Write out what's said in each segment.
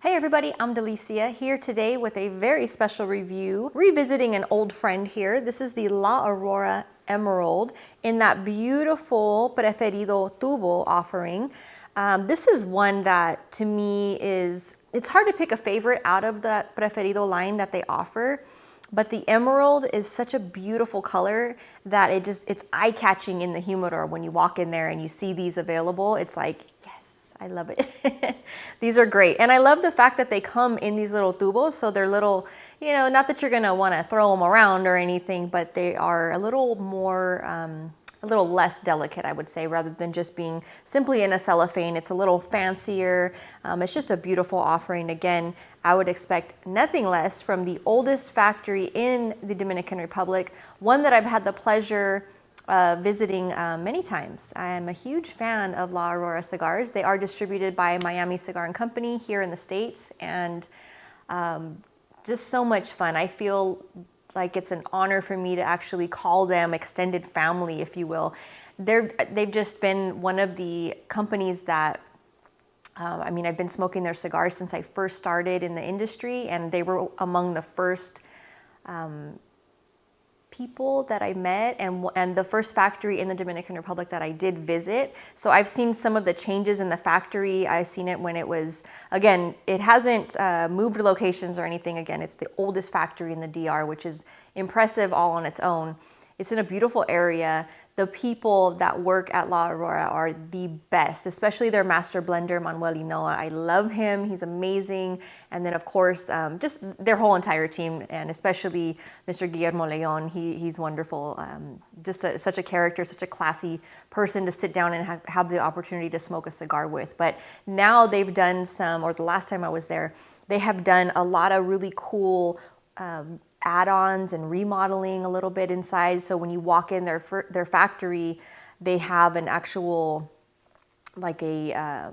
Hey everybody, I'm Delicia here today with a very special review, revisiting an old friend here. This is the La Aurora Emerald in that beautiful Preferido Tubo offering. This is one that to me it's hard to pick a favorite out of the Preferido line that they offer, but the emerald is such a beautiful color that it's eye-catching in the humidor. When you walk in there and you see these available, it's like, yes. I love it. These are great. And I love the fact that they come in these little tubos. So they're little, not that you're going to want to throw them around or anything, but they are a little more, a little less delicate, I would say, rather than just being simply in a cellophane. It's a little fancier. It's just a beautiful offering. Again, I would expect nothing less from the oldest factory in the Dominican Republic, one that I've had the pleasure visiting many times. I am a huge fan of La Aurora cigars. They are distributed by Miami Cigar and Company here in the States, and just so much fun. I feel like it's an honor for me to actually call them extended family, if you will. They've just been one of the companies that I've been smoking their cigars since I first started in the industry, and they were among the first people that I met and the first factory in the Dominican Republic that I did visit. So I've seen some of the changes in the factory. I've seen it when it was, again, it hasn't moved locations or anything. Again, it's the oldest factory in the DR, which is impressive all on its own. It's in a beautiful area. The people that work at La Aurora are the best, especially their master blender, Manuel Hinoa. I love him. He's amazing. And then, of course, just their whole entire team, and especially Mr. Guillermo Leon. He's wonderful. Such a character, such a classy person to sit down and have the opportunity to smoke a cigar with. But now they've done or the last time I was there, they have done a lot of really cool add-ons and remodeling a little bit inside. So when you walk in their factory, they have an actual, like a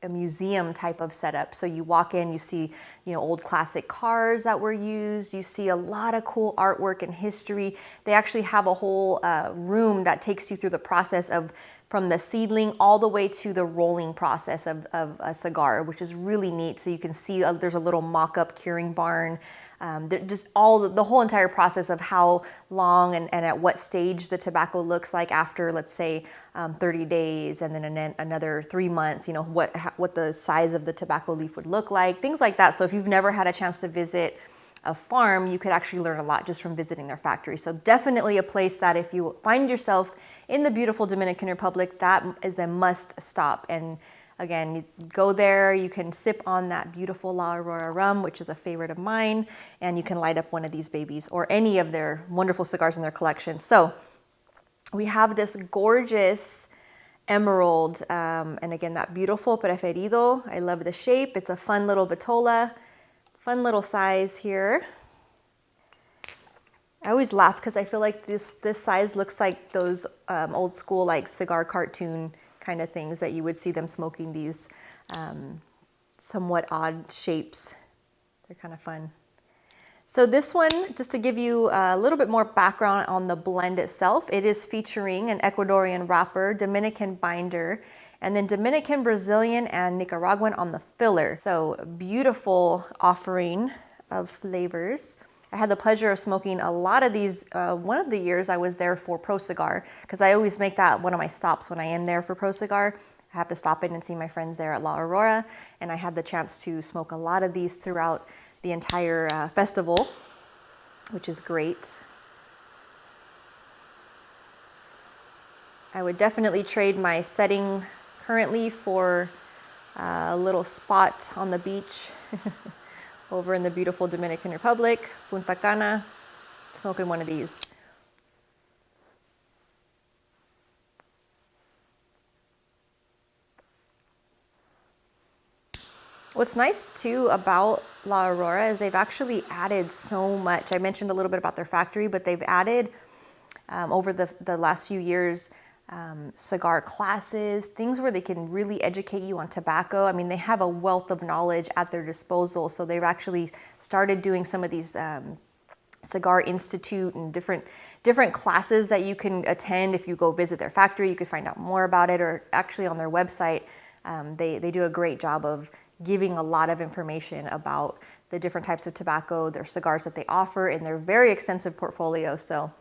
museum type of setup. So you walk in, you see, old classic cars that were used. You see a lot of cool artwork and history. They actually have a whole room that takes you through the process from the seedling all the way to the rolling process of a cigar, which is really neat. So you can see there's a little mock-up curing barn. Just the whole entire process of how long and at what stage the tobacco looks like after, let's say, 30 days, and then another 3 months, what the size of the tobacco leaf would look like, things like that. So if you've never had a chance to visit a farm, you could actually learn a lot just from visiting their factory. So definitely a place that if you find yourself in the beautiful Dominican Republic, that is a must stop. And again, you go there, you can sip on that beautiful La Aurora rum, which is a favorite of mine, and you can light up one of these babies or any of their wonderful cigars in their collection. So we have this gorgeous emerald, and again, that beautiful Preferido. I love the shape. It's a fun little vitola, fun little size here. I always laugh because I feel like this size looks like those old school like cigar cartoon kind of things that you would see them smoking, these somewhat odd shapes. They're kind of fun. So this one, just to give you a little bit more background on the blend itself, it is featuring an Ecuadorian wrapper, Dominican binder, and then Dominican, Brazilian, and Nicaraguan on the filler. So beautiful offering of flavors. I had the pleasure of smoking a lot of these. One of the years I was there for Pro Cigar, because I always make that one of my stops when I am there for Pro Cigar. I have to stop in and see my friends there at La Aurora, and I had the chance to smoke a lot of these throughout the entire festival, which is great. I would definitely trade my setting currently for a little spot on the beach over in the beautiful Dominican Republic, Punta Cana, smoking one of these. What's nice too about La Aurora is they've actually added so much. I mentioned a little bit about their factory, but they've added over the last few years cigar classes, things where they can really educate you on tobacco. I mean, they have a wealth of knowledge at their disposal. So they've actually started doing some of these Cigar Institute and different classes that you can attend. If you go visit their factory, you can find out more about it, or actually on their website, they do a great job of giving a lot of information about the different types of tobacco, their cigars that they offer, and their very extensive portfolio. So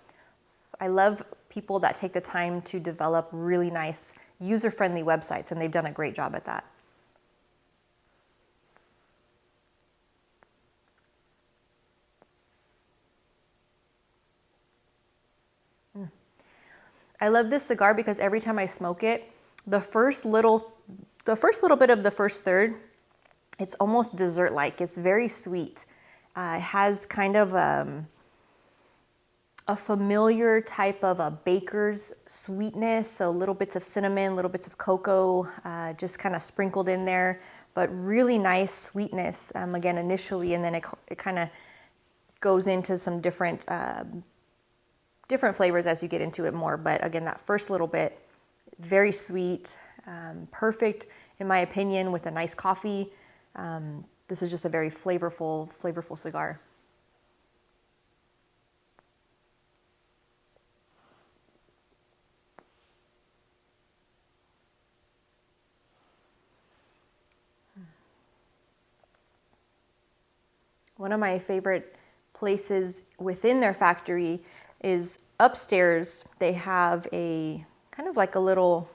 I love people that take the time to develop really nice, user-friendly websites, and they've done a great job at that. I love this cigar because every time I smoke it, the first little bit of the first third, it's almost dessert-like. It's very sweet. It has kind of a familiar type of a baker's sweetness, so little bits of cinnamon, little bits of cocoa, just kind of sprinkled in there, but really nice sweetness, again, initially, and then it kind of goes into some different flavors as you get into it more. But again, that first little bit, very sweet, perfect, in my opinion, with a nice coffee. This is just a very flavorful cigar. One of my favorite places within their factory is upstairs. They have a kind of like a little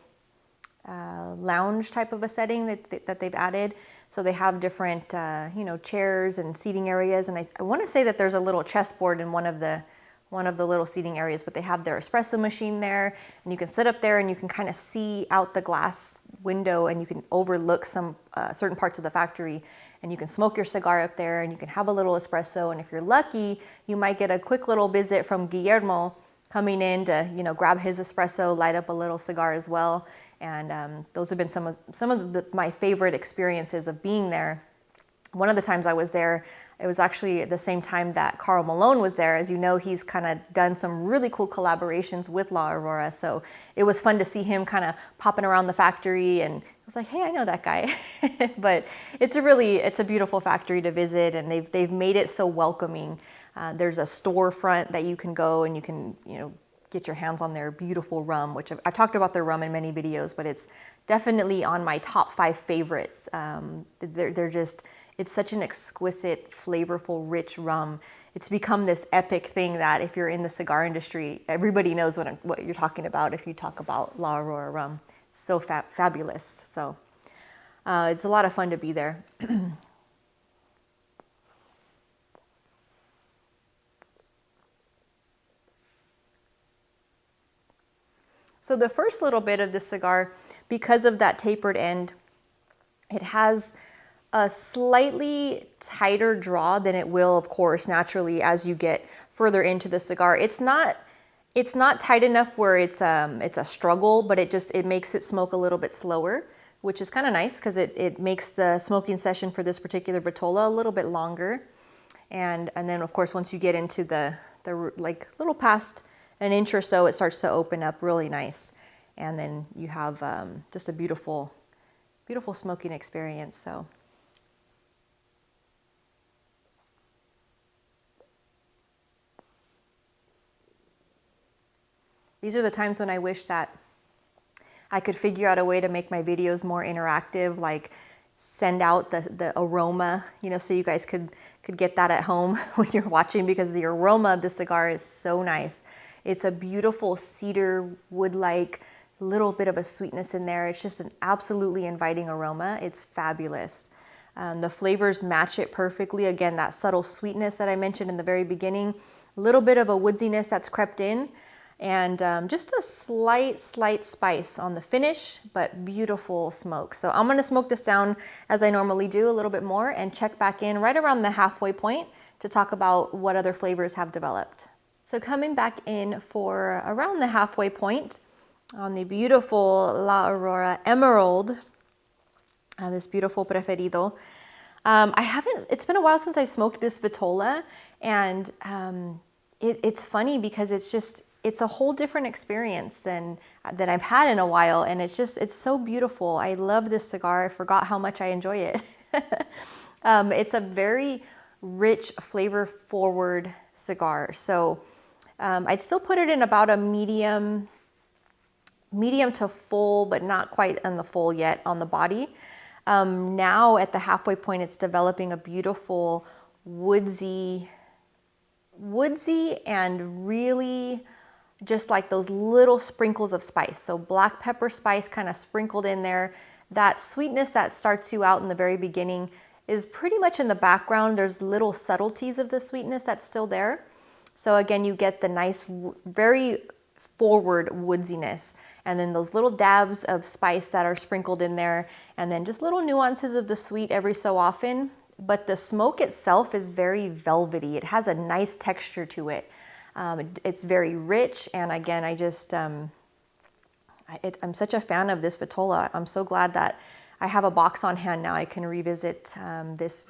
lounge type of a setting that they've added. So they have different, chairs and seating areas. And I want to say that there's a little chessboard in one of the little seating areas, but they have their espresso machine there, and you can sit up there and you can kind of see out the glass window, and you can overlook some certain parts of the factory, and you can smoke your cigar up there, and you can have a little espresso. And if you're lucky, you might get a quick little visit from Guillermo coming in to, grab his espresso, light up a little cigar as well. And those have been some of my favorite experiences of being there. One of the times I was there, it was actually at the same time that Karl Malone was there. As you know, he's kind of done some really cool collaborations with La Aurora. So it was fun to see him kind of popping around the factory, and I was like, hey, I know that guy. But it's a beautiful factory to visit, and they've made it so welcoming. There's a storefront that you can go and you can, get your hands on their beautiful rum, which I've talked about their rum in many videos, but it's definitely on my top 5 favorites. It's such an exquisite, flavorful, rich rum. It's become this epic thing that if you're in the cigar industry, everybody knows what you're talking about if you talk about La Aurora rum. So fabulous. So it's a lot of fun to be there. So the first little bit of this cigar, because of that tapered end, it has a slightly tighter draw than it will, of course, naturally as you get further into the cigar. It's not tight enough where it's a struggle, but it makes it smoke a little bit slower, which is kind of nice because it makes the smoking session for this particular Vitola a little bit longer. And then of course, once you get into the like little past an inch or so, it starts to open up really nice. And then you have just a beautiful smoking experience. So these are the times when I wish that I could figure out a way to make my videos more interactive, like send out the aroma, so you guys could get that at home when you're watching, because the aroma of the cigar is so nice. It's a beautiful cedar wood-like, little bit of a sweetness in there. It's just an absolutely inviting aroma. It's fabulous. The flavors match it perfectly. Again, that subtle sweetness that I mentioned in the very beginning, a little bit of a woodsiness that's crept in, and just a slight spice on the finish, but beautiful smoke. So I'm gonna smoke this down as I normally do, a little bit more, and check back in right around the halfway point to talk about what other flavors have developed. So coming back in for around the halfway point on the beautiful La Aurora Emerald, this beautiful preferido. It's been a while since I smoked this Vitola, and it's funny because it's a whole different experience than I've had in a while, and it's so beautiful. I love this cigar. I forgot how much I enjoy it. It's a very rich, flavor-forward cigar. So I'd still put it in about a medium to full, but not quite on the full yet on the body. Now at the halfway point, it's developing a beautiful woodsy and really just like those little sprinkles of spice. So black pepper spice kind of sprinkled in there. That sweetness that starts you out in the very beginning is pretty much in the background. There's little subtleties of the sweetness that's still there. So again, you get the nice, very forward woodsiness, and then those little dabs of spice that are sprinkled in there, and then just little nuances of the sweet every so often. But the smoke itself is very velvety. It has a nice texture to it. It's very rich, and again, I'm such a fan of this vitola. I'm so glad that I have a box on hand now. I can revisit this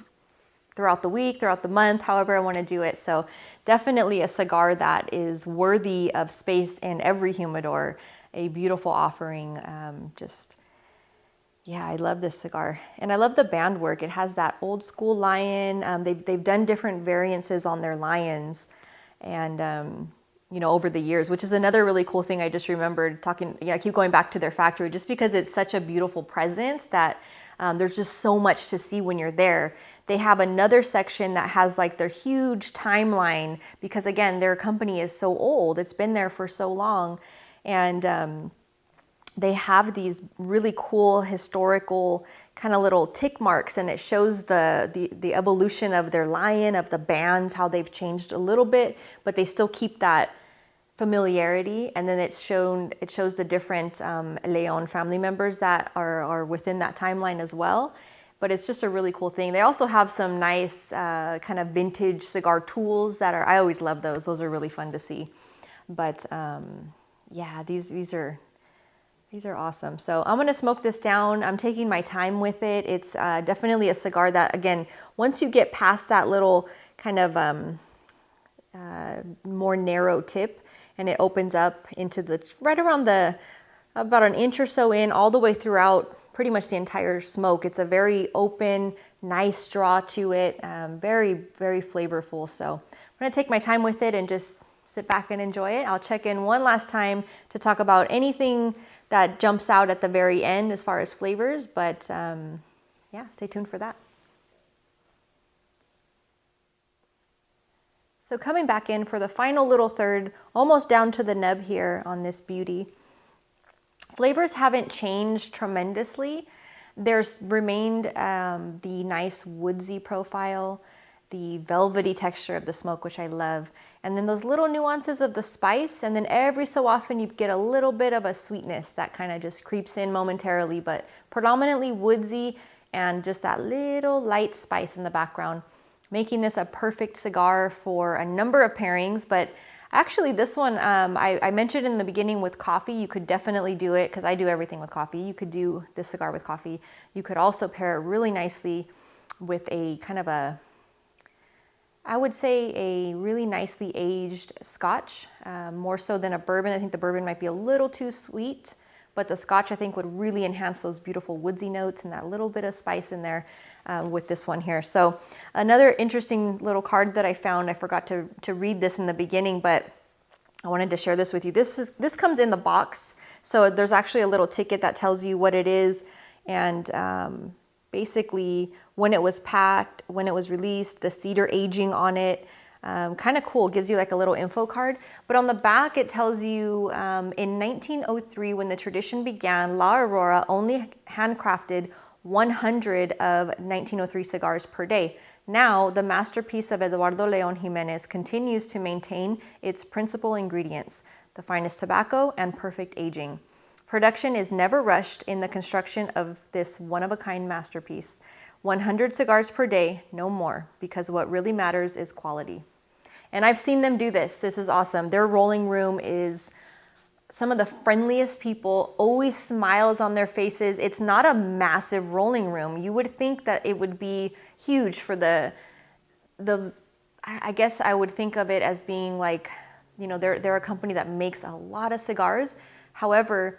throughout the week, throughout the month, however I want to do it. So definitely a cigar that is worthy of space in every humidor. A beautiful offering. Yeah, I love this cigar. And I love the band work. It has that old school lion. They've done different variances on their lions, and over the years, which is another really cool thing I just remembered talking. I keep going back to their factory just because it's such a beautiful presence that there's just so much to see when you're there. They have another section that has like their huge timeline because again, their company is so old. It's been there for so long. And they have these really cool historical kind of little tick marks, and it shows the evolution of their lion, of the bands, how they've changed a little bit, but they still keep that familiarity. And then it shows the different Leon family members that are within that timeline as well. But it's just a really cool thing. They also have some nice kind of vintage cigar tools I always love those. Those are really fun to see. But yeah, these are awesome. So I'm going to smoke this down. I'm taking my time with it. It's definitely a cigar that, again, once you get past that little kind of more narrow tip, and it opens up into right around about an inch or so in, all the way throughout pretty much the entire smoke. It's a very open, nice draw to it. Very, very flavorful. So I'm going to take my time with it and just sit back and enjoy it. I'll check in one last time to talk about anything that jumps out at the very end as far as flavors, but yeah, stay tuned for that. So coming back in for the final little third, almost down to the nub here on this beauty. Flavors haven't changed tremendously. There's remained the nice woodsy profile, the velvety texture of the smoke, which I love. And then those little nuances of the spice, and then every so often you get a little bit of a sweetness that kind of just creeps in momentarily, but predominantly woodsy and just that little light spice in the background, making this a perfect cigar for a number of pairings. But actually this one, I mentioned in the beginning with coffee, you could definitely do it because I do everything with coffee. You could do this cigar with coffee. You could also pair it really nicely with a kind of I would say a really nicely aged Scotch, more so than a bourbon. I think the bourbon might be a little too sweet, but the Scotch I think would really enhance those beautiful woodsy notes and that little bit of spice in there with this one here. So another interesting little card that I found, I forgot to read this in the beginning, but I wanted to share this with you. This comes in the box. So there's actually a little ticket that tells you what it is, and basically when it was packed, when it was released, the cedar aging on it. Kind of cool, gives you like a little info card. But on the back it tells you in 1903, when the tradition began, La Aurora only handcrafted 100 of 1903 cigars per day. Now, the masterpiece of Eduardo León Jiménez continues to maintain its principal ingredients, the finest tobacco and perfect aging. Production is never rushed in the construction of this one-of-a-kind masterpiece. 100 cigars per day, no more, because what really matters is quality. And I've seen them do this. This is awesome. Their rolling room is some of the friendliest people, always smiles on their faces. It's not a massive rolling room. You would think that it would be huge for I guess I would think of it as being like, they're a company that makes a lot of cigars. However,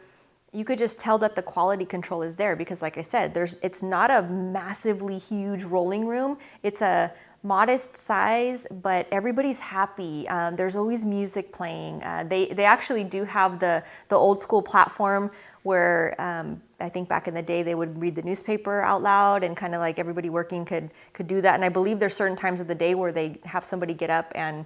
you could just tell that the quality control is there because, like I said, it's not a massively huge rolling room. It's a modest size, but everybody's happy. There's always music playing. They actually do have the old school platform where I think back in the day they would read the newspaper out loud, and kind of like everybody working could do that. And I believe there's certain times of the day where they have somebody get up and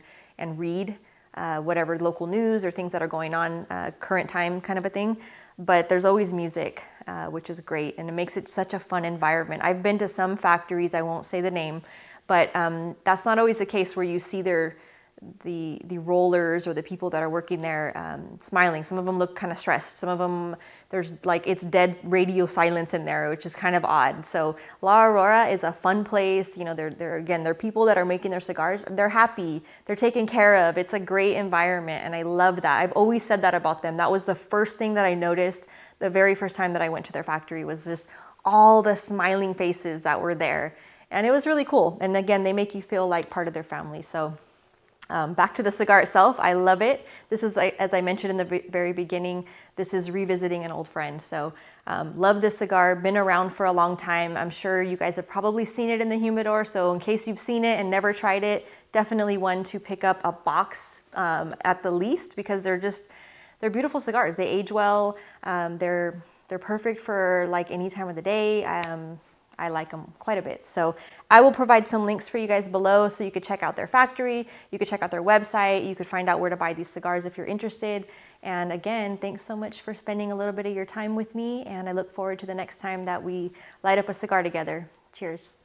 read whatever local news or things that are going on, current time kind of a thing. But there's always music, which is great, and it makes it such a fun environment. I've been to some factories, I won't say the name, but that's not always the case where you see the rollers or the people that are working there smiling. Some of them look kind of stressed. Some of them, there's like, it's dead radio silence in there, which is kind of odd. So La Aurora is a fun place. You know, they're people that are making their cigars. They're happy. They're taken care of. It's a great environment, and I love that. I've always said that about them. That was the first thing that I noticed the very first time that I went to their factory, was just all the smiling faces that were there. And it was really cool. And again, they make you feel like part of their family. So back to the cigar itself, I love it. This is, like, as I mentioned in the very beginning, this is revisiting an old friend. So love this cigar, been around for a long time. I'm sure you guys have probably seen it in the humidor. So in case you've seen it and never tried it, definitely one to pick up a box at the least, because they're beautiful cigars. They age well. They're perfect for like any time of the day. I like them quite a bit. So I will provide some links for you guys below so you could check out their factory, you could check out their website, you could find out where to buy these cigars if you're interested. And again, thanks so much for spending a little bit of your time with me, and I look forward to the next time that we light up a cigar together. Cheers.